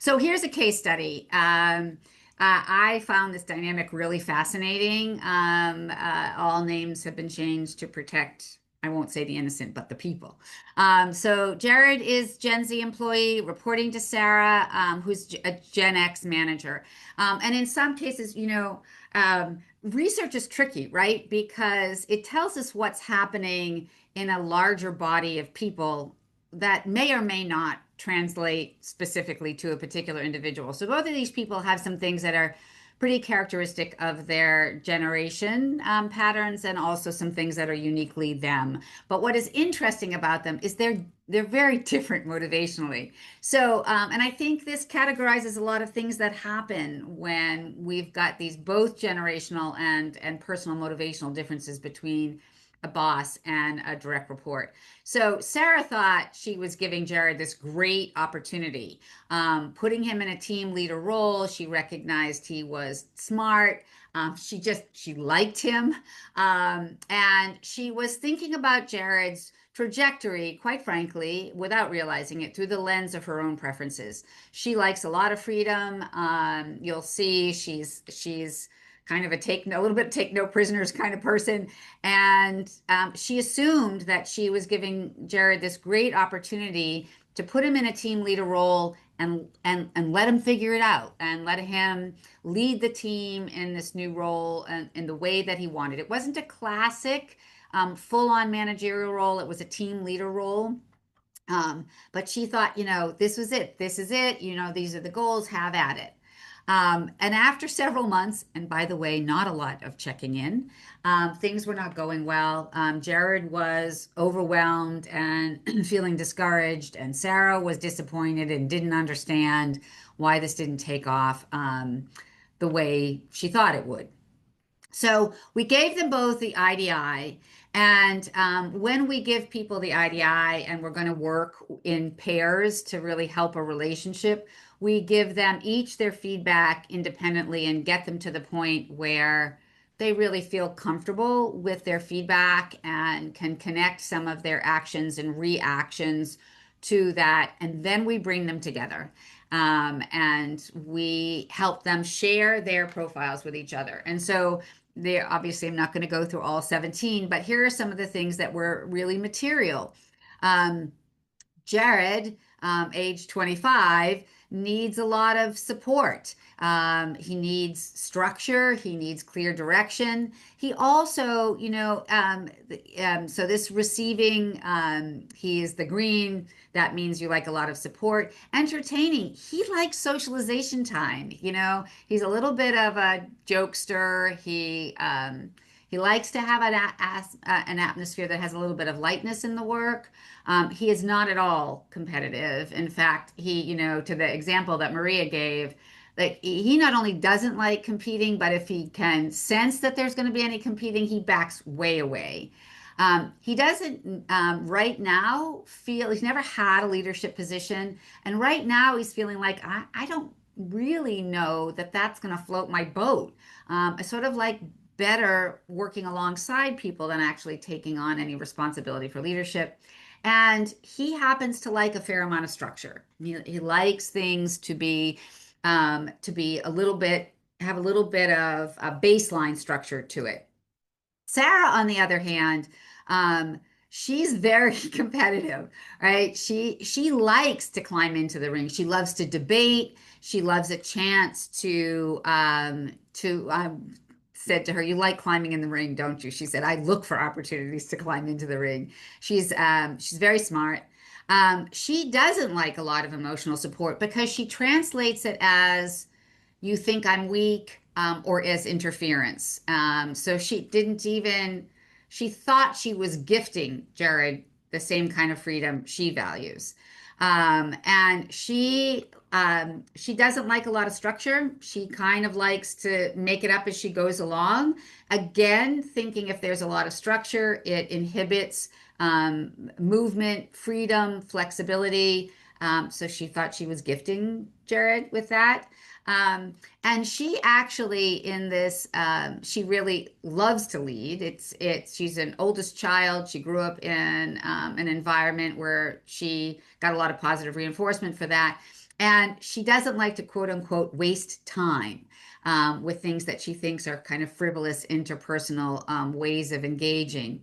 So here's a case study. I found this dynamic really fascinating. All names have been changed to protect, I won't say the innocent, but the people. So Jared is Gen Z employee reporting to Sarah, who's a Gen X manager. And in some cases, research is tricky, right? Because it tells us what's happening in a larger body of people that may or may not translate specifically to a particular individual. So both of these people have some things that are pretty characteristic of their generation patterns, and also some things that are uniquely them. But what is interesting about them is they're very different motivationally. So, and I think this categorizes a lot of things that happen when we've got these both generational and personal motivational differences between a boss and a direct report. So Sarah thought she was giving Jared this great opportunity, putting him in a team leader role. She recognized he was smart. She liked him. And she was thinking about Jared's trajectory, quite frankly, without realizing it, through the lens of her own preferences. She likes a lot of freedom. You'll see she's kind of a little bit take no prisoners kind of person. And she assumed that she was giving Jared this great opportunity to put him in a team leader role and let him figure it out and let him lead the team in this new role and in the way that he wanted. It wasn't a classic full-on managerial role. It was a team leader role. But she thought, this was it. This is it. These are the goals. Have at it. And after several months, and by the way, not a lot of checking in, things were not going well. Jared was overwhelmed and feeling discouraged, and Sarah was disappointed and didn't understand why this didn't take off the way she thought it would. So we gave them both the IDI. And when we give people the IDI and we're going to work in pairs to really help a relationship, we give them each their feedback independently and get them to the point where they really feel comfortable with their feedback and can connect some of their actions and reactions to that. And then we bring them together. And we help them share their profiles with each other. And so there, obviously, I'm not going to go through all 17, but here are some of the things that were really material. Um, Jared, age 25, needs a lot of support. He needs structure. He needs clear direction. He also, so this receiving, he is the green. That means you like a lot of support. Entertaining. He likes socialization time. He's a little bit of a jokester. He likes to have an atmosphere that has a little bit of lightness in the work. He is not at all competitive. In fact, to the example that Maria gave, that he not only doesn't like competing, but if he can sense that there's going to be any competing, he backs way away. He doesn't right now feel he's never had a leadership position. And right now he's feeling like, I don't really know that that's going to float my boat. I sort of like better working alongside people than actually taking on any responsibility for leadership. And he happens to like a fair amount of structure. He likes things to be a little bit, have a little bit of a baseline structure to it. Sarah, on the other hand, she's very competitive, right? She likes to climb into the ring. She loves to debate. She loves a chance to said to her, "You like climbing in the ring, don't you?" She said, "I look for opportunities to climb into the ring." She's very smart. She doesn't like a lot of emotional support because she translates it as "you think I'm weak" or as interference. So she thought she was gifting Jared the same kind of freedom she values. And she doesn't like a lot of structure. She kind of likes to make it up as she goes along. Again, thinking if there's a lot of structure, it inhibits movement, freedom, flexibility. So she thought she was gifting Jared with that. And she actually in this, she really loves to lead. She's an oldest child. She grew up in an environment where she got a lot of positive reinforcement for that. And she doesn't like to quote unquote waste time with things that she thinks are kind of frivolous interpersonal ways of engaging.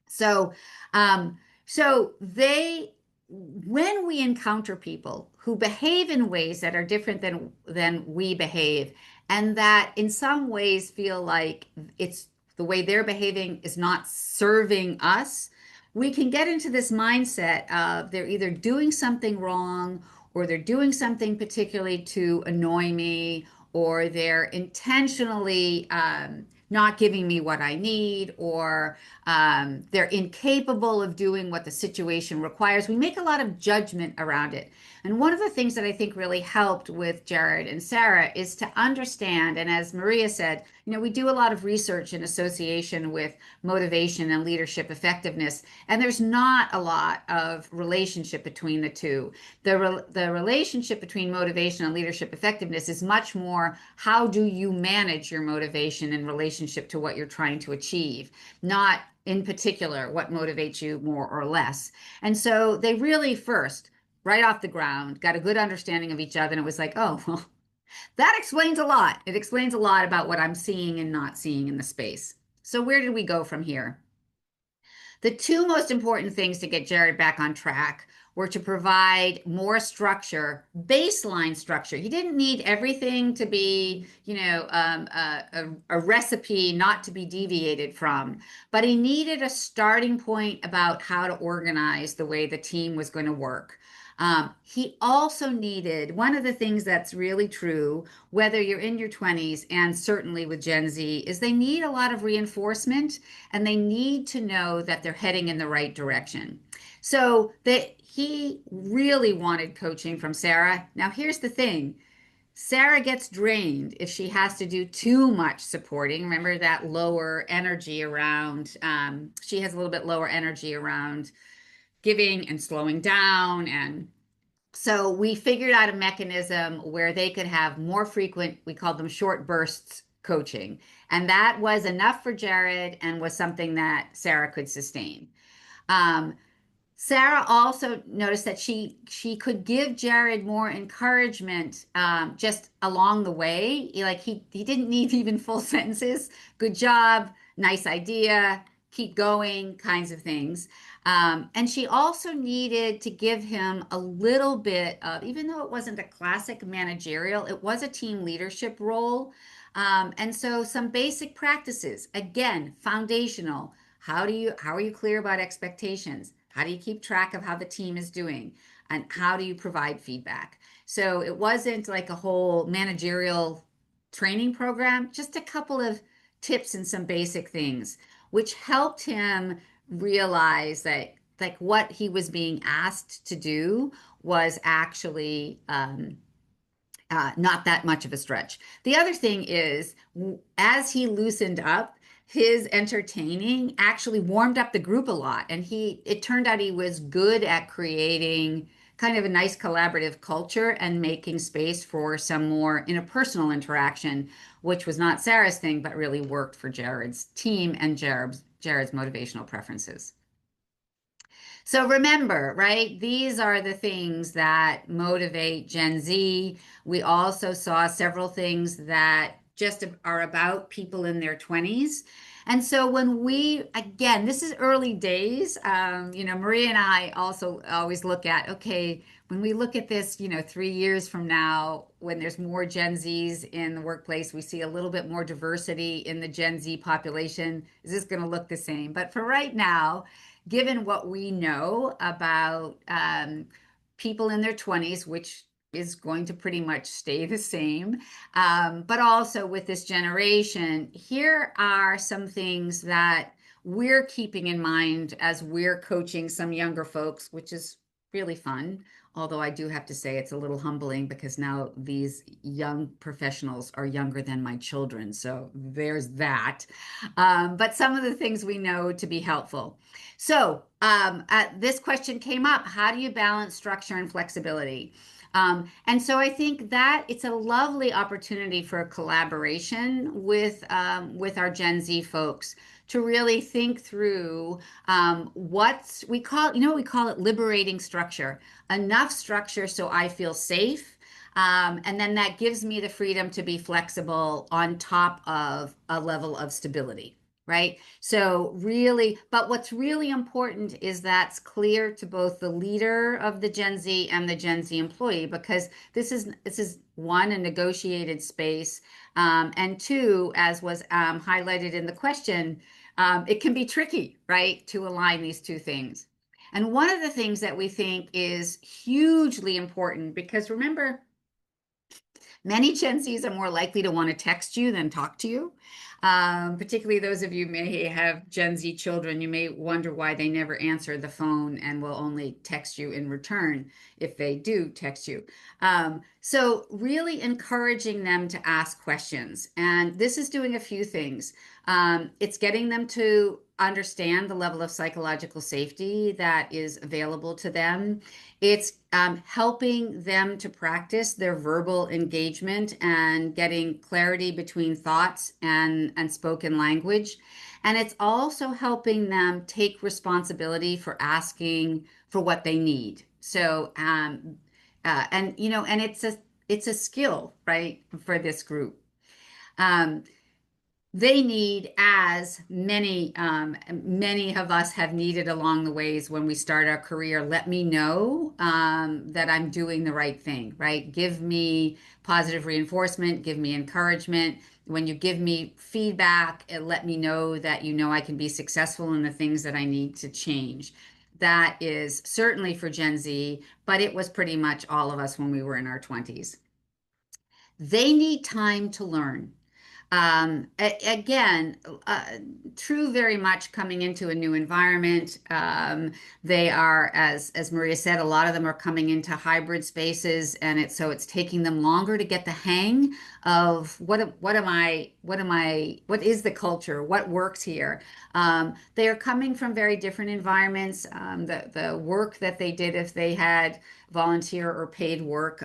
So, um, so when we encounter people who behave in ways that are different than we behave, and that in some ways feel like it's the way they're behaving is not serving us, we can get into this mindset of they're either doing something wrong or they're doing something particularly to annoy me, or they're intentionally not giving me what I need, or they're incapable of doing what the situation requires. We make a lot of judgment around it. And one of the things that I think really helped with Jared and Sarah is to understand, and as Maria said, we do a lot of research in association with motivation and leadership effectiveness, and there's not a lot of relationship between the two. The relationship between motivation and leadership effectiveness is much more how do you manage your motivation in relationship to what you're trying to achieve, not in particular what motivates you more or less. And so they really first, right off the ground, got a good understanding of each other. And it was like, oh, well, that explains a lot. It explains a lot about what I'm seeing and not seeing in the space. So where did we go from here? The two most important things to get Jared back on track were to provide more structure, baseline structure. He didn't need everything to be, a recipe not to be deviated from, but he needed a starting point about how to organize the way the team was going to work. He also needed one of the things that's really true, whether you're in your 20s and certainly with Gen Z, is they need a lot of reinforcement and they need to know that they're heading in the right direction. So that he really wanted coaching from Sarah. Now, here's the thing. Sarah gets drained if she has to do too much supporting. Remember that lower energy around, she has a little bit lower energy around giving and slowing down. And so we figured out a mechanism where they could have more frequent, we called them short bursts coaching. And that was enough for Jared and was something that Sarah could sustain. Um, Sarah also noticed that she could give Jared more encouragement just along the way. Like he didn't need even full sentences. Good job, nice idea, keep going, kinds of things. And she also needed to give him a little bit of, even though it wasn't a classic managerial, it was a team leadership role. And so some basic practices, again, foundational. How are you clear about expectations? How do you keep track of how the team is doing? And how do you provide feedback? So it wasn't like a whole managerial training program, just a couple of tips and some basic things, which helped him realize that like what he was being asked to do was actually not that much of a stretch. The other thing is, as he loosened up, his entertaining actually warmed up the group a lot. And it turned out he was good at creating kind of a nice collaborative culture and making space for some more interpersonal interaction, which was not Sarah's thing, but really worked for Jared's team and Jared's motivational preferences. So remember, right? These are the things that motivate Gen Z. We also saw several things that just are about people in their 20s. And so again, this is early days. Maria and I also always look at, okay, when we look at this, 3 years from now, when there's more Gen Zs in the workplace, we see a little bit more diversity in the Gen Z population. Is this going to look the same? But for right now, given what we know about people in their 20s, which is going to pretty much stay the same, but also with this generation, here are some things that we're keeping in mind as we're coaching some younger folks, which is really fun. Although I do have to say it's a little humbling because now these young professionals are younger than my children. So there's that. But some of the things we know to be helpful. So this question came up. How do you balance structure and flexibility? And so I think that it's a lovely opportunity for a collaboration with our Gen Z folks to really think through what we call it liberating structure. Enough structure so I feel safe And then that gives me the freedom to be flexible on top of a level of stability, right? So really, but what's really important is that's clear to both the leader of the Gen Z and the Gen Z employee, because this is one, a negotiated space, and two, as was highlighted in the question, it can be tricky, right, to align these two things. And one of the things that we think is hugely important, because remember, many Gen Zs are more likely to want to text you than talk to you. Particularly those of you may have Gen Z children, you may wonder why they never answer the phone and will only text you in return if they do text you. So really encouraging them to ask questions. And this is doing a few things. It's getting them to understand the level of psychological safety that is available to them. It's helping them to practice their verbal engagement and getting clarity between thoughts and spoken language. And it's also helping them take responsibility for asking for what they need. So, and and it's a skill, right, for this group. Um, they need, as many of us have needed along the ways when we start our career, let me know that I'm doing the right thing, right? Give me positive reinforcement, give me encouragement. When you give me feedback, let me know that I can be successful in the things that I need to change. That is certainly for Gen Z, but it was pretty much all of us when we were in our 20s. They need time to learn. Again, true very much coming into a new environment. They are, as Maria said, a lot of them are coming into hybrid spaces, and it's taking them longer to get the hang of what is the culture, what works here. They are coming from very different environments. The work that they did, if they had volunteer or paid work,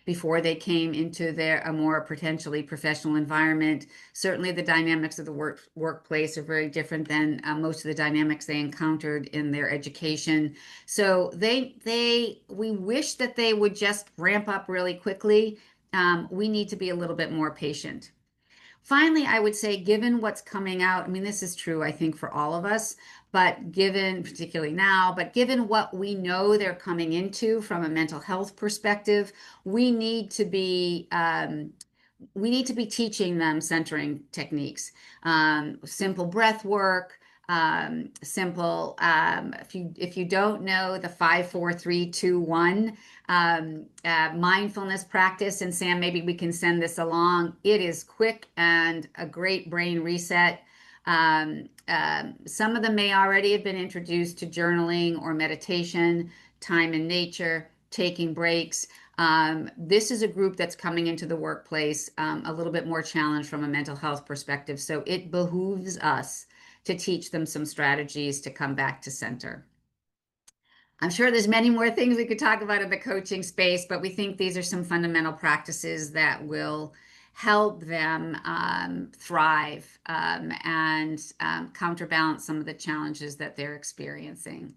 before they came into a more potentially professional environment. Certainly, the dynamics of the workplace are very different than most of the dynamics they encountered in their education. So we wish that they would just ramp up really quickly. We need to be a little bit more patient. Finally, I would say, given what's coming out, I mean, this is true, I think, for all of us, but given, particularly now, but given what we know they're coming into from a mental health perspective, we need to be teaching them centering techniques, simple breath work, simple. If you don't know the 5, 4, 3, 2, 1 mindfulness practice, and Sam, maybe we can send this along. It is quick and a great brain reset. Some of them may already have been introduced to journaling or meditation, time in nature, taking breaks. This is a group that's coming into the workplace a little bit more challenged from a mental health perspective. So it behooves us to teach them some strategies to come back to center. I'm sure there's many more things we could talk about in the coaching space, but we think these are some fundamental practices that will help them thrive and counterbalance some of the challenges that they're experiencing.